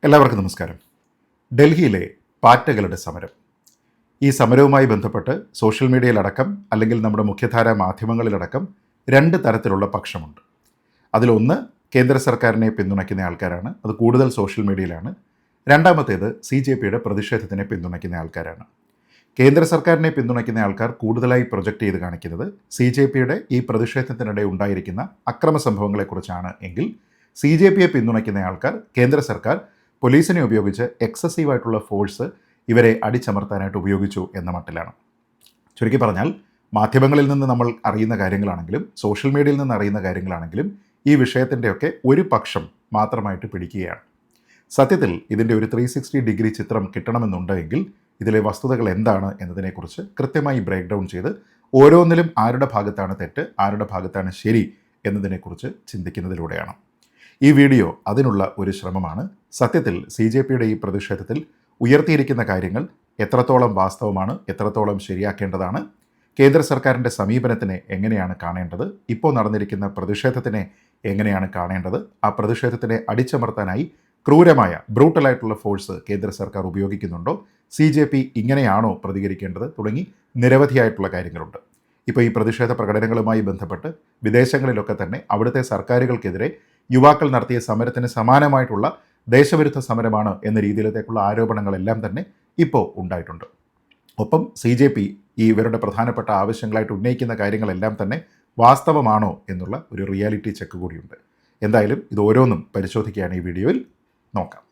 എല്ലാവർക്കും നമസ്കാരം. ഡൽഹിയിലെ പാറ്റകളുടെ സമരം. ഈ സമരവുമായി ബന്ധപ്പെട്ട് സോഷ്യൽ മീഡിയയിലടക്കം അല്ലെങ്കിൽ നമ്മുടെ മുഖ്യധാരാ മാധ്യമങ്ങളിലടക്കം രണ്ട് തരത്തിലുള്ള പക്ഷമുണ്ട്. അതിലൊന്ന് കേന്ദ്ര സർക്കാരിനെ പിന്തുണയ്ക്കുന്ന ആൾക്കാരാണ്, അത് കൂടുതൽ സോഷ്യൽ മീഡിയയിലാണ്. രണ്ടാമത്തേത് CJPയുടെ പ്രതിഷേധത്തിനെ പിന്തുണയ്ക്കുന്ന ആൾക്കാരാണ്. കേന്ദ്ര സർക്കാരിനെ പിന്തുണയ്ക്കുന്ന ആൾക്കാർ കൂടുതലായി പ്രൊജക്റ്റ് ചെയ്ത് കാണിക്കുന്നത് CJPയുടെ ഈ പ്രതിഷേധത്തിനിടെ ഉണ്ടായിരിക്കുന്ന അക്രമ സംഭവങ്ങളെക്കുറിച്ചാണ് എങ്കിൽ CJPയെ പിന്തുണയ്ക്കുന്ന ആൾക്കാർ കേന്ദ്ര സർക്കാർ പോലീസിനെ ഉപയോഗിച്ച് എക്സസീവായിട്ടുള്ള ഫോഴ്സ് ഇവരെ അടിച്ചമർത്താനായിട്ട് ഉപയോഗിച്ചു എന്ന മട്ടിലാണ്. ചുരുക്കി പറഞ്ഞാൽ മാധ്യമങ്ങളിൽ നിന്ന് നമ്മൾ അറിയുന്ന കാര്യങ്ങളാണെങ്കിലും സോഷ്യൽ മീഡിയയിൽ നിന്ന് അറിയുന്ന കാര്യങ്ങളാണെങ്കിലും ഈ വിഷയത്തിൻ്റെയൊക്കെ ഒരു പക്ഷം മാത്രമായിട്ട് പിടിക്കുകയാണ്. സത്യത്തിൽ ഇതിൻ്റെ ഒരു 360 ഡിഗ്രി ചിത്രം കിട്ടണമെന്നുണ്ടെങ്കിൽ ഇതിലെ വസ്തുതകൾ എന്താണ് എന്നതിനെക്കുറിച്ച് കൃത്യമായി ബ്രേക്ക് ഡൗൺ ചെയ്ത് ഓരോന്നിലും ആരുടെ ഭാഗത്താണ് തെറ്റ്, ആരുടെ ഭാഗത്താണ് ശരി എന്നതിനെക്കുറിച്ച് ചിന്തിക്കുന്നതിലൂടെയാണ്. ഈ വീഡിയോ അതിനുള്ള ഒരു ശ്രമമാണ്. സത്യത്തിൽ CJPയുടെ ഈ പ്രതിഷേധത്തിൽ ഉയർത്തിയിരിക്കുന്ന കാര്യങ്ങൾ എത്രത്തോളം വാസ്തവമാണ്, എത്രത്തോളം ശരിയാക്കേണ്ടതാണ്, കേന്ദ്ര സർക്കാരിൻ്റെ സമീപനത്തിനെ എങ്ങനെയാണ് കാണേണ്ടത്, ഇപ്പോൾ നടന്നിരിക്കുന്ന പ്രതിഷേധത്തിനെ എങ്ങനെയാണ് കാണേണ്ടത്, ആ പ്രതിഷേധത്തിനെ അടിച്ചമർത്താനായി ക്രൂരമായ ബ്രൂട്ടലായിട്ടുള്ള ഫോഴ്സ് കേന്ദ്ര സർക്കാർ ഉപയോഗിക്കുന്നുണ്ടോ, CJP ഇങ്ങനെയാണോ പ്രതികരിക്കേണ്ടത് തുടങ്ങി നിരവധിയായിട്ടുള്ള കാര്യങ്ങളുണ്ട്. ഇപ്പോൾ ഈ പ്രതിഷേധ പ്രകടനങ്ങളുമായി ബന്ധപ്പെട്ട് വിദേശങ്ങളിലൊക്കെ തന്നെ അവിടുത്തെ സർക്കാരുകൾക്കെതിരെ യുവാക്കൾ നടത്തിയ സമരത്തിന് സമാനമായിട്ടുള്ള ദേശവിരുദ്ധ സമരമാണ് എന്ന രീതിയിലേക്കുള്ള ആരോപണങ്ങളെല്ലാം തന്നെ ഇപ്പോൾ ഉണ്ടായിട്ടുണ്ട്. ഒപ്പം CJP ഇവരുടെ പ്രധാനപ്പെട്ട ആവശ്യങ്ങളായിട്ട് ഉന്നയിക്കുന്ന കാര്യങ്ങളെല്ലാം തന്നെ വാസ്തവമാണോ എന്നുള്ള ഒരു റിയാലിറ്റി ചെക്ക് കൂടിയുണ്ട്. എന്തായാലും ഇത് ഓരോന്നും പരിശോധിക്കുകയാണ് ഈ വീഡിയോയിൽ നോക്കാം.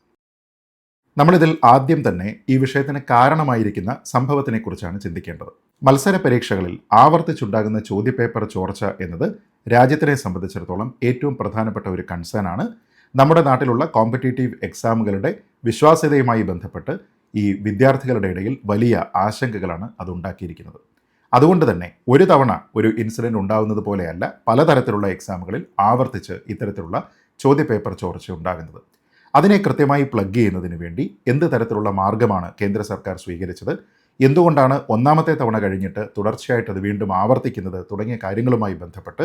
നമ്മളിതിൽ ആദ്യം തന്നെ ഈ വിഷയത്തിന് കാരണമായിരിക്കുന്ന സംഭവത്തിനെക്കുറിച്ചാണ് ചിന്തിക്കേണ്ടത്. മത്സര പരീക്ഷകളിൽ ആവർത്തിച്ചുണ്ടാകുന്ന ചോദ്യപേപ്പർ ചോർച്ച എന്നത് രാജ്യത്തിനെ സംബന്ധിച്ചിടത്തോളം ഏറ്റവും പ്രധാനപ്പെട്ട ഒരു കൺസേൺ ആണ്. നമ്മുടെ നാട്ടിലുള്ള കോമ്പറ്റേറ്റീവ് എക്സാമുകളുടെ വിശ്വാസ്യതയുമായി ബന്ധപ്പെട്ട് ഈ വിദ്യാർത്ഥികളുടെ ഇടയിൽ വലിയ ആശങ്കകളാണ് അതുണ്ടാക്കിയിരിക്കുന്നത്. അതുകൊണ്ട് തന്നെ ഒരു തവണ ഒരു ഇൻസിഡൻറ്റ് ഉണ്ടാകുന്നത് പോലെയല്ല പലതരത്തിലുള്ള എക്സാമുകളിൽ ആവർത്തിച്ച് ഇത്തരത്തിലുള്ള ചോദ്യപേപ്പർ ചോർച്ച ഉണ്ടാകുന്നത്. അതിനെ കൃത്യമായി പ്ലഗ് ചെയ്യുന്നതിന് വേണ്ടി എന്ത് തരത്തിലുള്ള മാർഗ്ഗമാണ് കേന്ദ്ര സർക്കാർ സ്വീകരിച്ചത്, എന്തുകൊണ്ടാണ് ഒന്നാമത്തെ തവണ കഴിഞ്ഞിട്ട് തുടർച്ചയായിട്ട് അത് വീണ്ടും ആവർത്തിക്കുന്നത് തുടങ്ങിയ കാര്യങ്ങളുമായി ബന്ധപ്പെട്ട്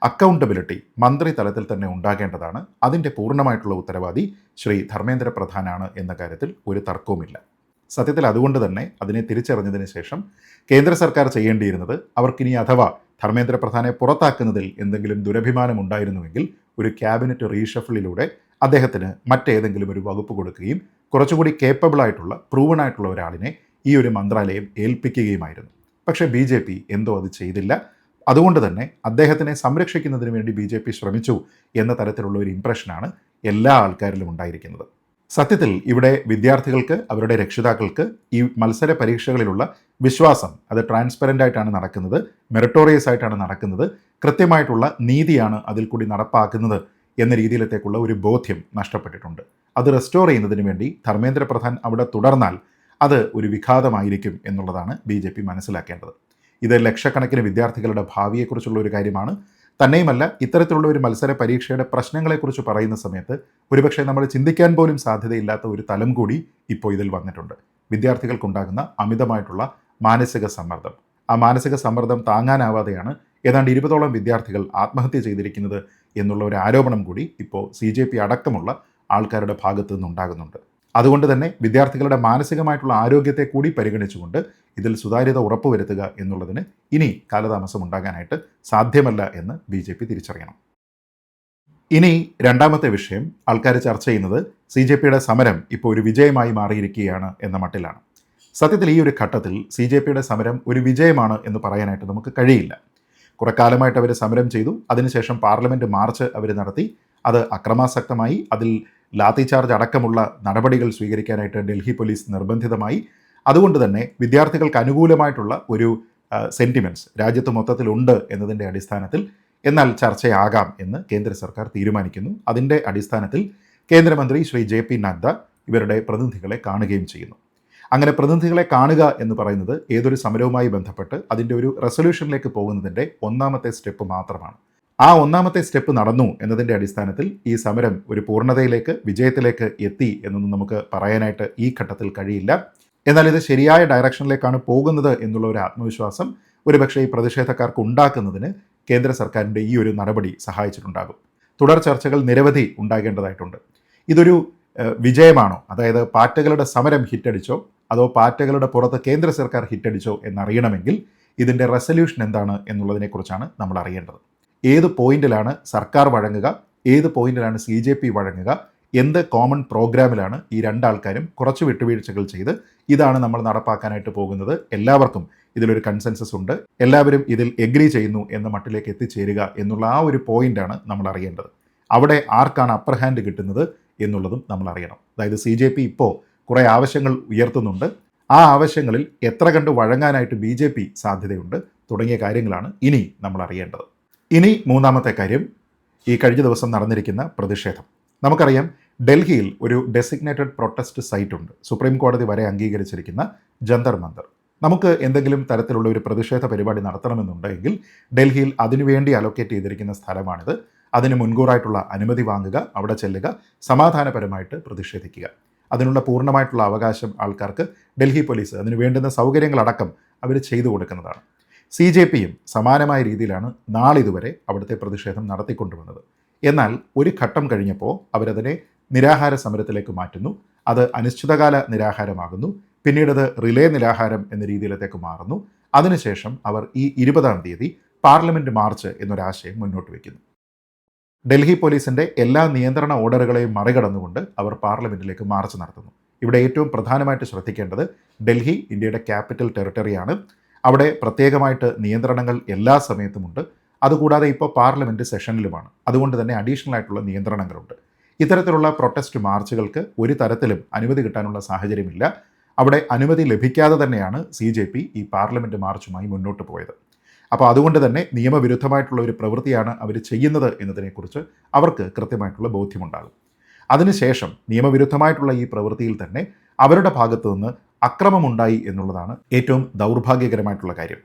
അക്കൗണ്ടബിലിറ്റി മന്ത്രി തലത്തിൽ തന്നെ ഉണ്ടാകേണ്ടതാണ്. അതിൻ്റെ പൂർണ്ണമായിട്ടുള്ള ഉത്തരവാദി ശ്രീ ധർമ്മേന്ദ്ര പ്രധാനാണ് എന്ന കാര്യത്തിൽ ഒരു തർക്കവുമില്ല. സത്യത്തിൽ അതുകൊണ്ട് തന്നെ അതിനെ തിരിച്ചറിഞ്ഞതിന് ശേഷം കേന്ദ്ര സർക്കാർ ചെയ്യേണ്ടിയിരുന്നത് അവർക്കിനി അഥവാ ധർമ്മേന്ദ്ര പ്രധാനെ പുറത്താക്കുന്നതിൽ എന്തെങ്കിലും ദുരഭിമാനം ഉണ്ടായിരുന്നുവെങ്കിൽ ഒരു ക്യാബിനറ്റ് റീഷഫിളിലൂടെ അദ്ദേഹത്തിന് മറ്റേതെങ്കിലും ഒരു വകുപ്പ് കൊടുക്കുകയും കുറച്ചുകൂടി കേപ്പബിളായിട്ടുള്ള പ്രൂവണായിട്ടുള്ള ഒരാളിനെ ഈ ഒരു മന്ത്രാലയം ഏൽപ്പിക്കുകയുമായിരുന്നു. പക്ഷേ BJP എന്തോ അത് ചെയ്തില്ല. അതുകൊണ്ട് തന്നെ അദ്ദേഹത്തിനെ സംരക്ഷിക്കുന്നതിന് വേണ്ടി BJP ശ്രമിച്ചു എന്ന തരത്തിലുള്ള ഒരു ഇംപ്രഷനാണ് എല്ലാ ആൾക്കാരിലും ഉണ്ടായിരിക്കുന്നത്. സത്യത്തിൽ ഇവിടെ വിദ്യാർത്ഥികൾക്ക് അവരുടെ രക്ഷിതാക്കൾക്ക് ഈ മത്സര പരീക്ഷകളിലുള്ള വിശ്വാസം അത് ട്രാൻസ്പെറൻ്റ് ആയിട്ടാണ് നടക്കുന്നത്, മെറിറ്റോറിയസ് ആയിട്ടാണ് നടക്കുന്നത്, കൃത്യമായിട്ടുള്ള നീതിയാണ് അതിൽ കൂടി നടപ്പാക്കുന്നത് എന്ന രീതിയിലത്തേക്കുള്ള ഒരു ബോധ്യം നഷ്ടപ്പെട്ടിട്ടുണ്ട്. അത് റെസ്റ്റോർ ചെയ്യുന്നതിന് വേണ്ടി ധർമ്മേന്ദ്ര പ്രധാൻ അവിടെ തുടർന്നാൽ അത് ഒരു വിഘാതമായിരിക്കും എന്നുള്ളതാണ് BJP മനസ്സിലാക്കേണ്ടത്. ഇത് ലക്ഷക്കണക്കിന് വിദ്യാർത്ഥികളുടെ ഭാവിയെക്കുറിച്ചുള്ള ഒരു കാര്യമാണ്. തന്നെയുമല്ല ഇത്തരത്തിലുള്ള ഒരു മത്സര പരീക്ഷയുടെ പ്രശ്നങ്ങളെക്കുറിച്ച് പറയുന്ന സമയത്ത് ഒരുപക്ഷെ നമ്മൾ ചിന്തിക്കാൻ പോലും സാധ്യതയില്ലാത്ത ഒരു തലം കൂടി ഇപ്പോൾ ഇതിൽ വന്നിട്ടുണ്ട്. വിദ്യാർത്ഥികൾക്കുണ്ടാകുന്ന അമിതമായിട്ടുള്ള മാനസിക സമ്മർദ്ദം. ആ മാനസിക സമ്മർദ്ദം താങ്ങാനാവാതെയാണ് ഏതാണ്ട് 20ഓളം വിദ്യാർത്ഥികൾ ആത്മഹത്യ ചെയ്തിരിക്കുന്നത് എന്നുള്ള ഒരു ആരോപണം കൂടി ഇപ്പോൾ CJP അടക്കമുള്ള ആൾക്കാരുടെ ഭാഗത്തു നിന്നുണ്ടാകുന്നുണ്ട്. അതുകൊണ്ട് തന്നെ വിദ്യാർത്ഥികളുടെ മാനസികമായിട്ടുള്ള ആരോഗ്യത്തെ കൂടി പരിഗണിച്ചുകൊണ്ട് ഇതിൽ സുതാര്യത ഉറപ്പുവരുത്തുക എന്നുള്ളതിന് ഇനി കാലതാമസം ഉണ്ടാകാനായിട്ട് സാധ്യമല്ല എന്ന് BJP തിരിച്ചറിയണം. ഇനി രണ്ടാമത്തെ വിഷയം ആൾക്കാർ ചർച്ച ചെയ്യുന്നത് CJPയുടെ സമരം ഇപ്പോൾ ഒരു വിജയമായി മാറിയിരിക്കുകയാണ് എന്ന മട്ടിലാണ്. സത്യത്തിൽ ഈ ഒരു ഘട്ടത്തിൽ CJPയുടെ സമരം ഒരു വിജയമാണ് എന്ന് പറയാനായിട്ട് നമുക്ക് കഴിയില്ല. കുറെ കാലമായിട്ട് അവർ സമരം ചെയ്തു. അതിനുശേഷം പാർലമെൻറ്റ് മാർച്ച് അവർ നടത്തി. അത് അക്രമാസക്തമായി. അതിൽ ലാത്തി ചാർജ് അടക്കമുള്ള നടപടികൾ സ്വീകരിക്കാനായിട്ട് ഡൽഹി പോലീസ് നിർബന്ധിതമായി. അതുകൊണ്ട് തന്നെ വിദ്യാർത്ഥികൾക്ക് അനുകൂലമായിട്ടുള്ള ഒരു സെൻറ്റിമെൻറ്റ്സ് രാജ്യത്ത് മൊത്തത്തിലുണ്ട് എന്നതിൻ്റെ അടിസ്ഥാനത്തിൽ എന്നാൽ ചർച്ചയാകാം എന്ന് കേന്ദ്ര സർക്കാർ തീരുമാനിക്കുന്നു. അതിൻ്റെ അടിസ്ഥാനത്തിൽ കേന്ദ്രമന്ത്രി ശ്രീ JP നദ്ദ ഇവരുടെ പ്രതിനിധികളെ കാണുകയും ചെയ്യുന്നു. അങ്ങനെ പ്രതിനിധികളെ കാണുക എന്ന് പറയുന്നത് ഏതൊരു സമരവുമായി ബന്ധപ്പെട്ട് അതിൻ്റെ ഒരു റെസൊല്യൂഷനിലേക്ക് പോകുന്നതിൻ്റെ ഒന്നാമത്തെ സ്റ്റെപ്പ് മാത്രമാണ്. ആ ഒന്നാമത്തെ സ്റ്റെപ്പ് നടന്നു എന്നതിൻ്റെ അടിസ്ഥാനത്തിൽ ഈ സമരം ഒരു പൂർണ്ണതയിലേക്ക് വിജയത്തിലേക്ക് എത്തി എന്നൊന്നും നമുക്ക് പറയാനായിട്ട് ഈ ഘട്ടത്തിൽ കഴിയില്ല. എന്നാൽ ഇത് ശരിയായ ഡയറക്ഷനിലേക്കാണ് പോകുന്നത് എന്നുള്ള ഒരു ആത്മവിശ്വാസം ഒരുപക്ഷെ ഈ പ്രതിഷേധക്കാർക്ക് ഉണ്ടാക്കുന്നതിന് കേന്ദ്ര സർക്കാരിൻ്റെ ഈ ഒരു നടപടി സഹായിച്ചിട്ടുണ്ടാകും. തുടർ ചർച്ചകൾ നിരവധി ഉണ്ടാകേണ്ടതായിട്ടുണ്ട്. ഇതൊരു വിജയമാണോ, അതായത് പാറ്റകളുടെ സമരം ഹിറ്റടിച്ചോ അതോ പാറ്റകളുടെ പുറത്ത് കേന്ദ്ര സർക്കാർ ഹിറ്റടിച്ചോ എന്നറിയണമെങ്കിൽ ഇതിൻ്റെ റെസല്യൂഷൻ എന്താണ് എന്നുള്ളതിനെക്കുറിച്ചാണ് നമ്മൾ അറിയേണ്ടത്. ഏത് പോയിന്റിലാണ് സർക്കാർ വഴങ്ങുക, ഏത് പോയിന്റിലാണ് CJP വഴങ്ങുക, എന്ത് കോമൺ പ്രോഗ്രാമിലാണ് ഈ രണ്ടാൾക്കാരും കുറച്ച് വിട്ടുവീഴ്ചകൾ ചെയ്ത് ഇതാണ് നമ്മൾ നടപ്പാക്കാനായിട്ട് പോകുന്നത്, എല്ലാവർക്കും ഇതിലൊരു കൺസെൻസസ് ഉണ്ട്, എല്ലാവരും ഇതിൽ എഗ്രി ചെയ്യുന്നു എന്ന മട്ടിലേക്ക് എത്തിച്ചേരുക എന്നുള്ള ആ ഒരു പോയിന്റാണ് നമ്മൾ അറിയേണ്ടത്. അവിടെ ആർക്കാണ് അപ്പർ ഹാൻഡ് കിട്ടുന്നത് എന്നുള്ളതും നമ്മൾ അറിയണം. അതായത് CJP ഇപ്പോൾ കുറേ ആവശ്യങ്ങൾ ഉയർത്തുന്നുണ്ട്, ആ ആവശ്യങ്ങളിൽ എത്ര കണ്ട് വഴങ്ങാനായിട്ട് BJP സാധ്യതയുണ്ട് തുടങ്ങിയ കാര്യങ്ങളാണ് ഇനി നമ്മൾ അറിയേണ്ടത്. ഇനി മൂന്നാമത്തെ കാര്യം, ഈ കഴിഞ്ഞ ദിവസം നടന്നിരിക്കുന്ന പ്രതിഷേധം. നമുക്കറിയാം, ഡൽഹിയിൽ ഒരു ഡെസിഗ്നേറ്റഡ് പ്രൊട്ടസ്റ്റ് സൈറ്റ് ഉണ്ട്, സുപ്രീം കോടതി വരെ അംഗീകരിച്ചിരിക്കുന്ന ജന്തർ മന്ദർ. നമുക്ക് എന്തെങ്കിലും തരത്തിലുള്ള ഒരു പ്രതിഷേധ പരിപാടി നടത്തണമെന്നുണ്ടെങ്കിൽ ഡൽഹിയിൽ അതിനുവേണ്ടി അലോക്കേറ്റ് ചെയ്തിരിക്കുന്ന സ്ഥലമാണിത്. അതിന് മുൻകൂറായിട്ടുള്ള അനുമതി വാങ്ങുക, അവിടെ ചെല്ലുക, സമാധാനപരമായിട്ട് പ്രതിഷേധിക്കുക. അതിനുള്ള പൂർണ്ണമായിട്ടുള്ള അവകാശം ആൾക്കാർക്ക് ഡൽഹി പോലീസ് അതിന് വേണ്ടുന്ന സൗകര്യങ്ങളടക്കം അവർ ചെയ്തു കൊടുക്കുന്നതാണ്. CJPയും സമാനമായ രീതിയിലാണ് നാളിതുവരെ അവിടുത്തെ പ്രതിഷേധം നടത്തിക്കൊണ്ടുവന്നത്. എന്നാൽ ഒരു ഘട്ടം കഴിഞ്ഞപ്പോൾ അവരതിനെ നിരാഹാര സമരത്തിലേക്ക് മാറ്റുന്നു. അത് അനിശ്ചിതകാല നിരാഹാരമാകുന്നു. പിന്നീട് അത് റിലേ നിരാഹാരം എന്ന രീതിയിലേക്ക് മാറുന്നു. അതിനുശേഷം അവർ ഈ 20-ാം തീയതി പാർലമെൻറ്റ് മാർച്ച് എന്നൊരാശയം മുന്നോട്ട് വയ്ക്കുന്നു. ഡൽഹി പോലീസിൻ്റെ എല്ലാ നിയന്ത്രണ ഓർഡറുകളെയും മറികടന്നുകൊണ്ട് അവർ പാർലമെൻറ്റിലേക്ക് മാർച്ച് നടത്തുന്നു. ഇവിടെ ഏറ്റവും പ്രധാനമായിട്ട് ശ്രദ്ധിക്കേണ്ടത്, ഡൽഹി ഇന്ത്യയുടെ ക്യാപിറ്റൽ ടെറിട്ടറിയാണ്. അവിടെ പ്രത്യേകമായിട്ട് നിയന്ത്രണങ്ങൾ എല്ലാ സമയത്തുമുണ്ട്. അതുകൂടാതെ ഇപ്പോൾ പാർലമെൻറ്റ് സെഷനിലുമാണ്. അതുകൊണ്ട് തന്നെ അഡീഷണൽ ആയിട്ടുള്ള നിയന്ത്രണങ്ങളുണ്ട്. ഇത്തരത്തിലുള്ള പ്രൊട്ടസ്റ്റ് മാർച്ചുകൾക്ക് ഒരു തരത്തിലും അനുമതി കിട്ടാനുള്ള സാഹചര്യമില്ല. അവിടെ അനുമതി ലഭിക്കാതെ തന്നെയാണ് CJP ഈ പാർലമെൻറ്റ് മാർച്ചുമായി മുന്നോട്ട് പോയത്. അപ്പോൾ അതുകൊണ്ട് തന്നെ നിയമവിരുദ്ധമായിട്ടുള്ള ഒരു പ്രവൃത്തിയാണ് അവർ ചെയ്യുന്നത് എന്നതിനെക്കുറിച്ച് അവർക്ക് കൃത്യമായിട്ടുള്ള ബോധ്യമുണ്ടാകും. അതിനുശേഷം നിയമവിരുദ്ധമായിട്ടുള്ള ഈ പ്രവൃത്തിയിൽ തന്നെ അവരുടെ ഭാഗത്തു നിന്ന് അക്രമമുണ്ടായി എന്നുള്ളതാണ് ഏറ്റവും ദൗർഭാഗ്യകരമായിട്ടുള്ള കാര്യം.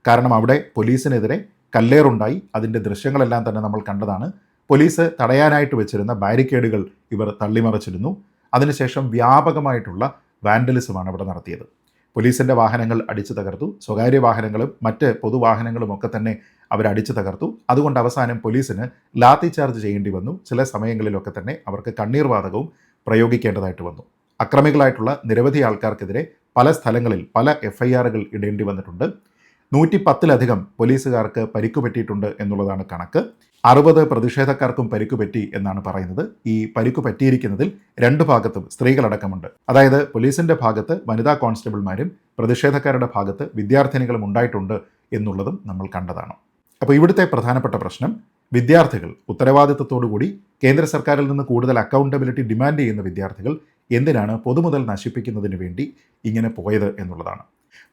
കാരണം അവിടെ പോലീസിനെതിരെ കല്ലേറുണ്ടായി. അതിൻ്റെ ദൃശ്യങ്ങളെല്ലാം തന്നെ നമ്മൾ കണ്ടതാണ്. പോലീസ് തടയാനായിട്ട് വെച്ചിരുന്ന ബാരിക്കേഡുകൾ ഇവർ തള്ളിമറിച്ചിരുന്നു. അതിനുശേഷം വ്യാപകമായിട്ടുള്ള വാൻഡലിസമാണ് അവിടെ നടത്തിയത്. പോലീസിൻ്റെ വാഹനങ്ങൾ അടിച്ചു തകർത്തു, സ്വകാര്യ വാഹനങ്ങളും മറ്റ് പൊതുവാഹനങ്ങളും ഒക്കെ തന്നെ അവരടിച്ചു തകർത്തു. അതുകൊണ്ട് അവസാനം പോലീസിന് ലാത്തി ചാർജ് ചെയ്യേണ്ടി വന്നു. ചില സമയങ്ങളിലൊക്കെ തന്നെ അവർക്ക് കണ്ണീർ വാതകവും പ്രയോഗിക്കേണ്ടതായിട്ട് വന്നു. അക്രമികളായിട്ടുള്ള നിരവധി ആൾക്കാർക്കെതിരെ പല സ്ഥലങ്ങളിൽ പല FIRകൾ ഇടേണ്ടി വന്നിട്ടുണ്ട്. 110-ലധികം പോലീസുകാർക്ക് പരിക്കുപറ്റിയിട്ടുണ്ട് എന്നുള്ളതാണ് കണക്ക്. 60 പ്രതിഷേധക്കാർക്കും പരിക്കുപറ്റി എന്നാണ് പറയുന്നത്. ഈ പരിക്കു പറ്റിയിരിക്കുന്നതിൽ 2 ഭാഗത്തും സ്ത്രീകളടക്കമുണ്ട്. അതായത് പോലീസിൻ്റെ ഭാഗത്ത് വനിതാ കോൺസ്റ്റബിൾമാരും പ്രതിഷേധക്കാരുടെ ഭാഗത്ത് വിദ്യാർത്ഥിനികളും ഉണ്ടായിട്ടുണ്ട് എന്നുള്ളതും നമ്മൾ കണ്ടതാണ്. അപ്പോൾ ഇവിടുത്തെ പ്രധാനപ്പെട്ട പ്രശ്നം, വിദ്യാർത്ഥികൾ ഉത്തരവാദിത്തത്തോടുകൂടി കേന്ദ്ര സർക്കാരിൽ നിന്ന് കൂടുതൽ അക്കൗണ്ടബിലിറ്റി ഡിമാൻഡ് ചെയ്യുന്ന വിദ്യാർത്ഥികൾ എന്തിനാണ് പൊതുമുതൽ നശിപ്പിക്കുന്നതിന് വേണ്ടി ഇങ്ങനെ പോയത് എന്നുള്ളതാണ്.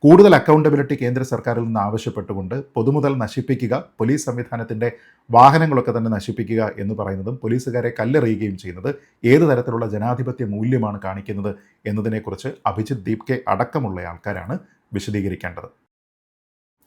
കൂടുതൽ അക്കൗണ്ടബിലിറ്റി കേന്ദ്ര സർക്കാരിൽ നിന്ന് ആവശ്യപ്പെട്ടുകൊണ്ട് പൊതുമുതൽ നശിപ്പിക്കുക, പോലീസ് സംവിധാനത്തിൻ്റെ വാഹനങ്ങളൊക്കെ തന്നെ നശിപ്പിക്കുക എന്ന് പറയുന്നതും പോലീസുകാരെ കല്ലെറിയുകയും ചെയ്യുന്നത് ഏത് തരത്തിലുള്ള ജനാധിപത്യ മൂല്യമാണ് കാണിക്കുന്നത് എന്നതിനെക്കുറിച്ച് അഭിജിത്ത് ദീപ്കെ അടക്കമുള്ള ആൾക്കാരാണ് വിശദീകരിക്കേണ്ടത്.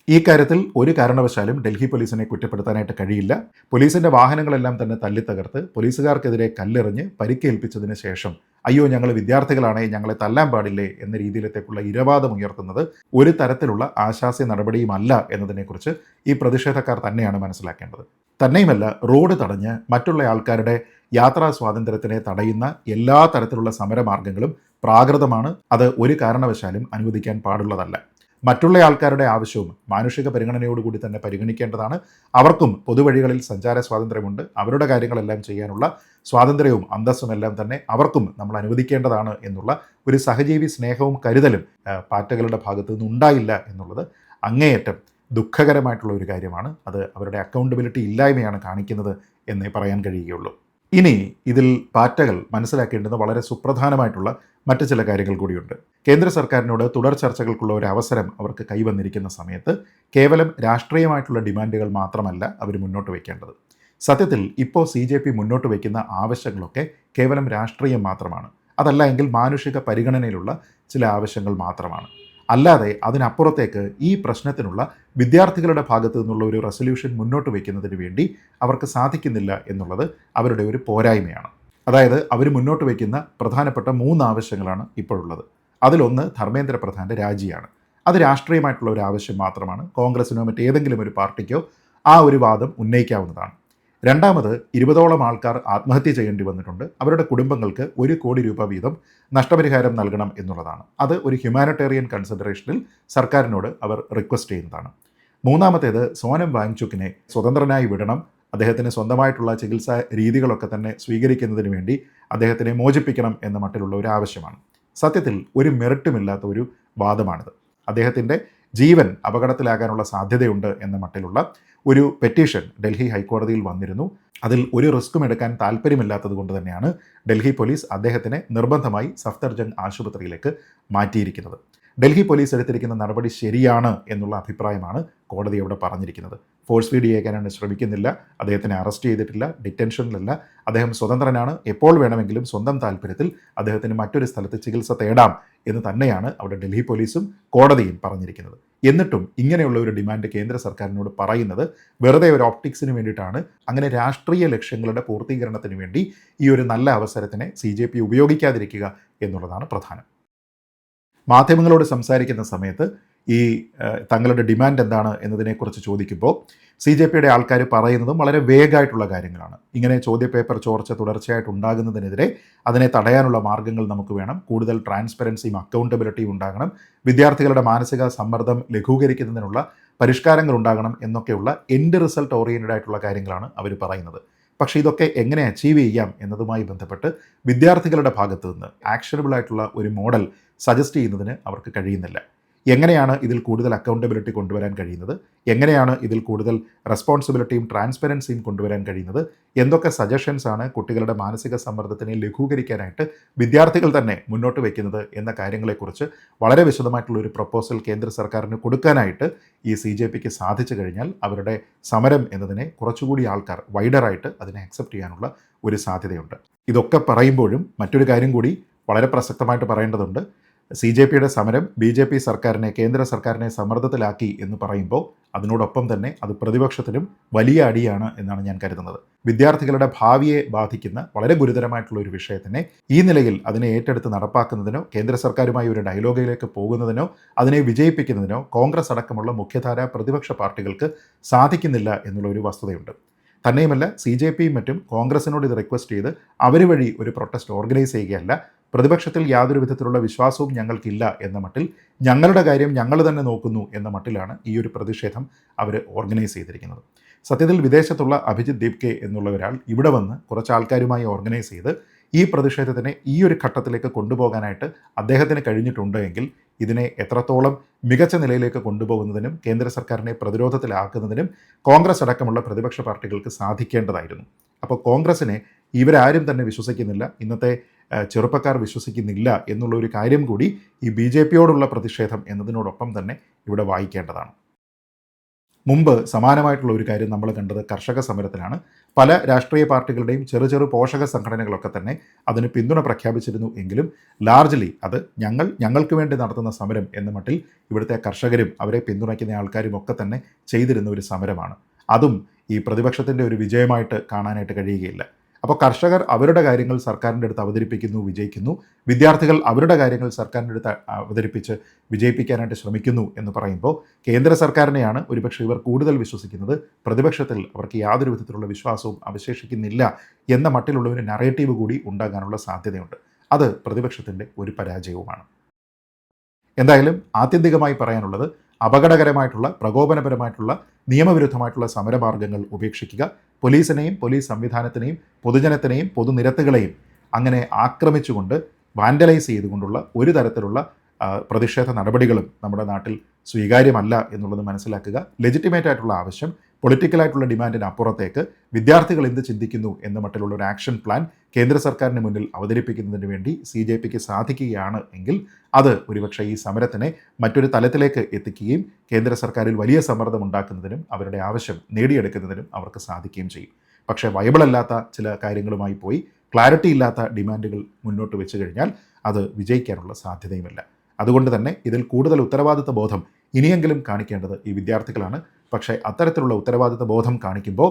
ഈ കാര്യത്തിൽ ഒരു കാരണവശാലും ഡൽഹി പോലീസിനെ കുറ്റപ്പെടുത്താനായിട്ട് കഴിയില്ല. പോലീസിൻ്റെ വാഹനങ്ങളെല്ലാം തന്നെ തല്ലിത്തകർത്ത് പോലീസുകാർക്കെതിരെ കല്ലെറിഞ്ഞ് പരിക്കേൽപ്പിച്ചതിന് ശേഷം അയ്യോ ഞങ്ങൾ വിദ്യാർത്ഥികളാണേ, ഞങ്ങളെ തല്ലാൻ പാടില്ലേ എന്ന രീതിയിലേക്കുള്ള ഇരവാദം ഉയർത്തുന്നത് ഒരു തരത്തിലുള്ള ആശാസ്യ നടപടിയുമല്ല എന്നതിനെക്കുറിച്ച് ഈ പ്രതിഷേധക്കാർ തന്നെയാണ് മനസ്സിലാക്കേണ്ടത്. തന്നെയുമല്ല, റോഡ് തടഞ്ഞ് മറ്റുള്ള ആൾക്കാരുടെ യാത്രാ സ്വാതന്ത്ര്യത്തിനെ തടയുന്ന എല്ലാ തരത്തിലുള്ള സമരമാർഗങ്ങളും പ്രാകൃതമാണ്. അത് ഒരു കാരണവശാലും അനുവദിക്കാൻ പാടുള്ളതല്ല. മറ്റുള്ള ആൾക്കാരുടെ ആവശ്യവും മാനുഷിക പരിഗണനയോടുകൂടി തന്നെ പരിഗണിക്കേണ്ടതാണ്. അവർക്കും പൊതുവഴികളിൽ സഞ്ചാര സ്വാതന്ത്ര്യമുണ്ട്. അവരുടെ കാര്യങ്ങളെല്ലാം ചെയ്യാനുള്ള സ്വാതന്ത്ര്യവും അന്തസ്സും എല്ലാം തന്നെ അവർക്കും നമ്മൾ അനുവദിക്കേണ്ടതാണ് എന്നുള്ള ഒരു സഹജീവി സ്നേഹവും കരുതലും പാറ്റകളുടെ ഭാഗത്തു നിന്നുണ്ടായില്ല എന്നുള്ളത് അങ്ങേയറ്റം ദുഃഖകരമായിട്ടുള്ള ഒരു കാര്യമാണ്. അത് അവരുടെ അക്കൗണ്ടബിലിറ്റി ഇല്ലായ്മയാണ് കാണിക്കുന്നത് എന്നേ പറയാൻ കഴിയുകയുള്ളൂ. ഇനി ഇതിൽ പാറ്റകൾ മനസ്സിലാക്കേണ്ടുന്ന വളരെ സുപ്രധാനമായിട്ടുള്ള മറ്റ് ചില കാര്യങ്ങൾ കൂടിയുണ്ട്. കേന്ദ്ര സർക്കാരിനോട് തുടർ ചർച്ചകൾക്കുള്ള ഒരു അവസരം അവർക്ക് കൈവന്നിരിക്കുന്ന സമയത്ത് കേവലം രാഷ്ട്രീയമായിട്ടുള്ള ഡിമാൻഡുകൾ മാത്രമല്ല അവർ മുന്നോട്ട് വയ്ക്കേണ്ടത്. സത്യത്തിൽ ഇപ്പോൾ CJP മുന്നോട്ട് വയ്ക്കുന്ന ആവശ്യങ്ങളൊക്കെ കേവലം രാഷ്ട്രീയം മാത്രമാണ്. അതല്ല എങ്കിൽ മാനുഷിക പരിഗണനയിലുള്ള ചില ആവശ്യങ്ങൾ മാത്രമാണ്. അല്ലാതെ അതിനപ്പുറത്തേക്ക് ഈ പ്രശ്നത്തിനുള്ള വിദ്യാർത്ഥികളുടെ ഭാഗത്തു നിന്നുള്ള ഒരു റെസൊല്യൂഷൻ മുന്നോട്ട് വയ്ക്കുന്നതിന് വേണ്ടി അവർക്ക് സാധിക്കുന്നില്ല എന്നുള്ളത് അവരുടെ ഒരു പോരായ്മയാണ്. അതായത് അവർ മുന്നോട്ട് വയ്ക്കുന്ന പ്രധാനപ്പെട്ട 3 ആവശ്യങ്ങളാണ് ഇപ്പോഴുള്ളത്. അതിലൊന്ന് ധർമ്മേന്ദ്ര പ്രധാൻ്റെ രാജിയാണ്. അത് രാഷ്ട്രീയമായിട്ടുള്ള ഒരു ആവശ്യം മാത്രമാണ്. കോൺഗ്രസിനോ മറ്റേതെങ്കിലും ഒരു പാർട്ടിക്കോ ആ ഒരു വാദം ഉന്നയിക്കാവുന്നതാണ്. രണ്ടാമത് 20ഓളം ആൾക്കാർ ആത്മഹത്യ ചെയ്യേണ്ടി വന്നിട്ടുണ്ട്. അവരുടെ കുടുംബങ്ങൾക്ക് 1 കോടി രൂപ വീതം നഷ്ടപരിഹാരം നൽകണം എന്നുള്ളതാണ്. അത് ഒരു ഹ്യൂമാനിറ്റേറിയൻ കൺസിഡറേഷനിൽ സർക്കാരിനോട് അവർ റിക്വസ്റ്റ് ചെയ്യുന്നതാണ്. മൂന്നാമത്തേത് സോനം വാങ്ചുക്കിനെ സ്വതന്ത്രനായി വിടണം, അദ്ദേഹത്തിന് സ്വന്തമായിട്ടുള്ള ചികിത്സാ രീതികളൊക്കെ തന്നെ സ്വീകരിക്കുന്നതിന് വേണ്ടി അദ്ദേഹത്തിനെ മോചിപ്പിക്കണം എന്ന മട്ടിലുള്ള ഒരു ആവശ്യമാണ്. സത്യത്തിൽ ഒരു മെറിറ്റുമില്ലാത്ത ഒരു വാദമാണിത്. അദ്ദേഹത്തിൻ്റെ ജീവൻ അപകടത്തിലാകാനുള്ള സാധ്യതയുണ്ട് എന്ന മട്ടിലുള്ള ഒരു പെറ്റീഷൻ ഡൽഹി ഹൈക്കോടതിയിൽ വന്നിരുന്നു. അതിൽ ഒരു റിസ്ക്കും എടുക്കാൻ താല്പര്യമില്ലാത്തത് കൊണ്ട് തന്നെയാണ് ഡൽഹി പോലീസ് അദ്ദേഹത്തിനെ നിർബന്ധമായി സഫ്ദർജംഗ് ആശുപത്രിയിലേക്ക് മാറ്റിയിരിക്കുന്നത്. ഡൽഹി പോലീസ് എടുത്തിരിക്കുന്ന നടപടി ശരിയാണ് എന്നുള്ള അഭിപ്രായമാണ് കോടതി അവിടെ പറഞ്ഞിരിക്കുന്നത്. ഫോഴ്സ് ഫീഡ് ചെയ്യാനാണ് ശ്രമിക്കുന്നില്ല, അദ്ദേഹത്തിനെ അറസ്റ്റ് ചെയ്തിട്ടില്ല, ഡിറ്റൻഷനിലല്ല, അദ്ദേഹം സ്വതന്ത്രനാണ്, എപ്പോൾ വേണമെങ്കിലും സ്വന്തം താല്പര്യത്തിൽ അദ്ദേഹത്തിന് മറ്റൊരു സ്ഥലത്ത് ചികിത്സ തേടാം എന്ന് തന്നെയാണ് അവിടെ ഡൽഹി പോലീസും കോടതിയും പറഞ്ഞിരിക്കുന്നത്. എന്നിട്ടും ഇങ്ങനെയുള്ള ഒരു ഡിമാൻഡ് കേന്ദ്ര സർക്കാരിനോട് പറയുന്നത് വെറുതെ ഒരു ഓപ്റ്റിക്സിന് വേണ്ടിയിട്ടാണ്. അങ്ങനെ രാഷ്ട്രീയ ലക്ഷ്യങ്ങളുടെ പൂർത്തീകരണത്തിന് വേണ്ടി ഈ ഒരു നല്ല അവസരത്തിനെ CJP ഉപയോഗിക്കാതിരിക്കുക എന്നുള്ളതാണ് പ്രധാനം. മാധ്യമങ്ങളോട് സംസാരിക്കുന്ന സമയത്ത് ഈ തങ്ങളുടെ ഡിമാൻഡ് എന്താണ് എന്നതിനെക്കുറിച്ച് ചോദിക്കുമ്പോൾ CJPയുടെ ആൾക്കാർ പറയുന്നതും വളരെ വേഗമായിട്ടുള്ള കാര്യങ്ങളാണ്. ഇങ്ങനെ ചോദ്യപേപ്പർ ചോർച്ച തുടർച്ചയായിട്ട് ഉണ്ടാകുന്നതിനെതിരെ അതിനെ തടയാനുള്ള മാർഗ്ഗങ്ങൾ നമുക്ക് വേണം, കൂടുതൽ ട്രാൻസ്പെറൻസിയും അക്കൗണ്ടബിലിറ്റിയും ഉണ്ടാകണം, വിദ്യാർത്ഥികളുടെ മാനസിക സമ്മർദ്ദം ലഘൂകരിക്കുന്നതിനുള്ള പരിഷ്കാരങ്ങൾ ഉണ്ടാകണം എന്നൊക്കെയുള്ള എൻഡ് റിസൾട്ട് ഓറിയൻറ്റഡ് ആയിട്ടുള്ള കാര്യങ്ങളാണ് അവർ പറയുന്നത്. പക്ഷേ ഇതൊക്കെ എങ്ങനെ അച്ചീവ് ചെയ്യാം എന്നതുമായി ബന്ധപ്പെട്ട് വിദ്യാർത്ഥികളുടെ ഭാഗത്തു നിന്ന് ആക്ഷനബിൾ ആയിട്ടുള്ള ഒരു മോഡൽ സജസ്റ്റ് ചെയ്യുന്നതിന് അവർക്ക് കഴിയുന്നില്ല. എങ്ങനെയാണ് ഇതിൽ കൂടുതൽ അക്കൗണ്ടബിലിറ്റി കൊണ്ടുവരാൻ കഴിയുന്നത്, എങ്ങനെയാണ് ഇതിൽ കൂടുതൽ റെസ്പോൺസിബിലിറ്റിയും ട്രാൻസ്പെറൻസിയും കൊണ്ടുവരാൻ കഴിയുന്നത്, എന്തൊക്കെ സജഷൻസാണ് കുട്ടികളുടെ മാനസിക സമ്മർദ്ദത്തിനെ ലഘൂകരിക്കാനായിട്ട് വിദ്യാർത്ഥികൾ തന്നെ മുന്നോട്ട് വയ്ക്കുന്നത് എന്ന കാര്യങ്ങളെക്കുറിച്ച് വളരെ വിശദമായിട്ടുള്ള ഒരു പ്രപ്പോസൽ കേന്ദ്ര സർക്കാരിന് കൊടുക്കാനായിട്ട് ഈ CJPക്ക് സാധിച്ചു കഴിഞ്ഞാൽ അവരുടെ സമരം എന്നതിനെ കുറച്ചുകൂടി ആൾക്കാർ വൈഡറായിട്ട് അതിനെ അക്സെപ്റ്റ് ചെയ്യാനുള്ള ഒരു സാധ്യതയുണ്ട്. ഇതൊക്കെ പറയുമ്പോഴും മറ്റൊരു കാര്യം കൂടി വളരെ പ്രസക്തമായിട്ട് പറയേണ്ടതുണ്ട്. CJPയുടെ സമരം BJP സർക്കാരിനെ, കേന്ദ്ര സർക്കാരിനെ സമ്മർദ്ദത്തിലാക്കി എന്ന് പറയുമ്പോൾ അതിനോടൊപ്പം തന്നെ അത് പ്രതിപക്ഷത്തിനും വലിയ അടിയാണ് എന്നാണ് ഞാൻ കരുതുന്നത്. വിദ്യാർത്ഥികളുടെ ഭാവിയെ ബാധിക്കുന്ന വളരെ ഗുരുതരമായിട്ടുള്ള ഒരു വിഷയത്തിനെ ഈ നിലയിൽ അതിനെ ഏറ്റെടുത്ത് നടപ്പാക്കുന്നതിനോ കേന്ദ്ര സർക്കാരുമായി ഒരു ഡയലോഗിലേക്ക് പോകുന്നതിനോ അതിനെ വിജയിപ്പിക്കുന്നതിനോ കോൺഗ്രസ് അടക്കമുള്ള മുഖ്യധാര പ്രതിപക്ഷ പാർട്ടികൾക്ക് സാധിക്കുന്നില്ല എന്നുള്ള ഒരു വസ്തുതയുണ്ട്. തന്നെയുമല്ല CJPയും മറ്റും കോൺഗ്രസിനോട് ഇത് റിക്വസ്റ്റ് ചെയ്ത് അവർ വഴി ഒരു പ്രൊട്ടസ്റ്റ് ഓർഗനൈസ് ചെയ്യുകയല്ല, പ്രതിപക്ഷത്തിൽ യാതൊരു വിധത്തിലുള്ള വിശ്വാസവും ഞങ്ങൾക്കില്ല എന്ന മട്ടിൽ ഞങ്ങളുടെ കാര്യം ഞങ്ങൾ തന്നെ നോക്കുന്നു എന്ന മട്ടിലാണ് ഈ ഒരു പ്രതിഷേധം അവർ ഓർഗനൈസ് ചെയ്തിരിക്കുന്നത്. സത്യത്തിൽ വിദേശത്തുള്ള അഭിജിത്ത് ദീപ്കെ എന്നുള്ള ഒരാൾ ഇവിടെ വന്ന് കുറച്ച് ആൾക്കാരുമായി ഓർഗനൈസ് ചെയ്ത് ഈ പ്രതിഷേധത്തിനെ ഈ ഒരു ഘട്ടത്തിലേക്ക് കൊണ്ടുപോകാനായിട്ട് അദ്ദേഹത്തിന് കഴിഞ്ഞിട്ടുണ്ട് എങ്കിൽ ഇതിനെ എത്രത്തോളം മികച്ച നിലയിലേക്ക് കൊണ്ടുപോകുന്നതിനും കേന്ദ്ര സർക്കാരിനെ പ്രതിരോധത്തിലാക്കുന്നതിനും കോൺഗ്രസ് അടക്കമുള്ള പ്രതിപക്ഷ പാർട്ടികൾക്ക് സാധിക്കേണ്ടതായിരുന്നു. അപ്പോൾ കോൺഗ്രസിനെ ഇവരാരും തന്നെ വിശ്വസിക്കുന്നില്ല, ഇന്നത്തെ ചെറുപ്പക്കാർ വിശ്വസിക്കുന്നില്ല എന്നുള്ള ഒരു കാര്യം കൂടി ഈ BJPയോടുള്ള പ്രതിഷേധം എന്നതിനോടൊപ്പം തന്നെ ഇവിടെ വായിക്കേണ്ടതാണ്. മുമ്പ് സമാനമായിട്ടുള്ള ഒരു കാര്യം നമ്മൾ കണ്ടത് കർഷക സമരത്തിലാണ്. പല രാഷ്ട്രീയ പാർട്ടികളുടെയും ചെറു പോഷക സംഘടനകളൊക്കെ തന്നെ അതിന് പിന്തുണ പ്രഖ്യാപിച്ചിരുന്നു എങ്കിലും ലാർജ്ലി അത് ഞങ്ങൾക്ക് വേണ്ടി നടത്തുന്ന സമരം എന്ന മട്ടിൽ ഇവിടുത്തെ കർഷകരും അവരെ പിന്തുണയ്ക്കുന്ന ആൾക്കാരും ഒക്കെ തന്നെ ചെയ്തിരുന്ന ഒരു സമരമാണ്. അതും ഈ പ്രതിപക്ഷത്തിൻ്റെ ഒരു വിജയമായിട്ട് കാണാനായിട്ട് കഴിയുകയില്ല. അപ്പോൾ കർഷകർ അവരുടെ കാര്യങ്ങൾ സർക്കാരിൻ്റെ അടുത്ത് അവതരിപ്പിക്കുന്നു, വിജയിക്കുന്നു. വിദ്യാർത്ഥികൾ അവരുടെ കാര്യങ്ങൾ സർക്കാരിൻ്റെ അടുത്ത് അവതരിപ്പിച്ച് വിജയിപ്പിക്കാനായിട്ട് ശ്രമിക്കുന്നു എന്ന് പറയുമ്പോൾ കേന്ദ്ര സർക്കാരിനെയാണ് ഒരുപക്ഷെ ഇവർ കൂടുതൽ വിശ്വസിക്കുന്നത്. പ്രതിപക്ഷത്തിൽ അവർക്ക് യാതൊരു വിധത്തിലുള്ള വിശ്വാസവും അവശേഷിക്കുന്നില്ല എന്ന മട്ടിലുള്ള ഒരു നറേറ്റീവ് കൂടി ഉണ്ടാകാനുള്ള സാധ്യതയുണ്ട്. അത് പ്രതിപക്ഷത്തിൻ്റെ ഒരു പരാജയവുമാണ്. എന്തായാലും ആത്യന്തികമായി പറയാനുള്ളത് അപകടകരമായിട്ടുള്ള, പ്രകോപനപരമായിട്ടുള്ള, നിയമവിരുദ്ധമായിട്ടുള്ള സമരമാർഗ്ഗങ്ങൾ ഉപേക്ഷിക്കുക. പോലീസിനെയും പോലീസ് സംവിധാനത്തിനെയും പൊതുജനത്തിനെയും പൊതുനിരത്തുകളെയും അങ്ങനെ ആക്രമിച്ചുകൊണ്ട് വാൻഡലൈസ് ചെയ്തുകൊണ്ടുള്ള ഒരു തരത്തിലുള്ള പ്രതിഷേധ നടപടികളും നമ്മുടെ നാട്ടിൽ സ്വീകാര്യമല്ല എന്നുള്ളത് മനസ്സിലാക്കുക. ലെജിറ്റിമേറ്റ് ആയിട്ടുള്ള ആവശ്യം, പൊളിറ്റിക്കലായിട്ടുള്ള ഡിമാൻഡിന് അപ്പുറത്തേക്ക് വിദ്യാർത്ഥികൾ എന്ത് ചിന്തിക്കുന്നു എന്ന മട്ടിലുള്ള ഒരു ആക്ഷൻ പ്ലാൻ കേന്ദ്ര സർക്കാരിന് മുന്നിൽ അവതരിപ്പിക്കുന്നതിന് വേണ്ടി CJPക്ക് സാധിക്കുകയാണ് എങ്കിൽ അത് ഒരുപക്ഷെ ഈ സമരത്തിനെ മറ്റൊരു തലത്തിലേക്ക് എത്തിക്കുകയും കേന്ദ്ര സർക്കാരിൽ വലിയ സമ്മർദ്ദം ഉണ്ടാക്കുന്നതിനും അവരുടെ ആവശ്യം നേടിയെടുക്കുന്നതിനും അവർക്ക് സാധിക്കുകയും ചെയ്യും. പക്ഷേ വയബിളല്ലാത്ത ചില കാര്യങ്ങളുമായി പോയി ക്ലാരിറ്റി ഇല്ലാത്ത ഡിമാൻഡുകൾ മുന്നോട്ട് വെച്ച് കഴിഞ്ഞാൽ അത് വിജയിക്കാനുള്ള സാധ്യതയുമില്ല. അതുകൊണ്ട് തന്നെ ഇതിൽ കൂടുതൽ ഉത്തരവാദിത്ത ബോധം ഇനിയെങ്കിലും കാണിക്കേണ്ടത് ഈ വിദ്യാർത്ഥികളാണ്. പക്ഷേ അത്തരത്തിലുള്ള ഉത്തരവാദിത്ത ബോധം കാണിക്കുമ്പോൾ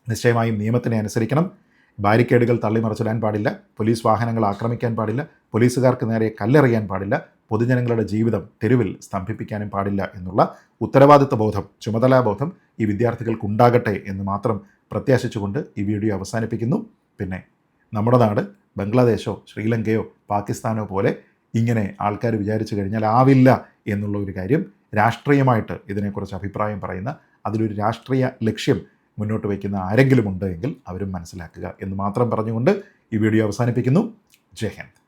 നിശ്ചയമായും നിയമത്തിനെ അനുസരിക്കണം. ബാരിക്കേഡുകൾ തള്ളിമറിച്ചിടാൻ പാടില്ല, പോലീസ് വാഹനങ്ങൾ ആക്രമിക്കാൻ പാടില്ല, പോലീസുകാർക്ക് നേരെ കല്ലെറിയാൻ പാടില്ല, പൊതുജനങ്ങളുടെ ജീവിതം തെരുവിൽ സ്തംഭിപ്പിക്കാനും പാടില്ല എന്നുള്ള ഉത്തരവാദിത്ത ബോധം, ചുമതലാബോധം ഈ വിദ്യാർത്ഥികൾക്കുണ്ടാകട്ടെ എന്ന് മാത്രം പ്രത്യാശിച്ചുകൊണ്ട് ഈ വീഡിയോ അവസാനിപ്പിക്കുന്നു. പിന്നെ നമ്മുടെ നാട് ബംഗ്ലാദേശോ ശ്രീലങ്കയോ പാകിസ്ഥാനോ പോലെ ഇങ്ങനെ ആൾക്കാർ വിചാരിച്ചു കഴിഞ്ഞാൽ ആവില്ല എന്നുള്ള ഒരു കാര്യം, രാഷ്ട്രീയമായിട്ട് ഇതിനെക്കുറിച്ച് അഭിപ്രായം പറയുന്ന, അതിലൊരു രാഷ്ട്രീയ ലക്ഷ്യം മുന്നോട്ട് വയ്ക്കുന്ന ആരെങ്കിലും ഉണ്ട് എങ്കിൽ അവരും മനസ്സിലാക്കുക എന്ന് മാത്രം പറഞ്ഞുകൊണ്ട് ഈ വീഡിയോ അവസാനിപ്പിക്കുന്നു. ജയ് ഹിന്ദ്.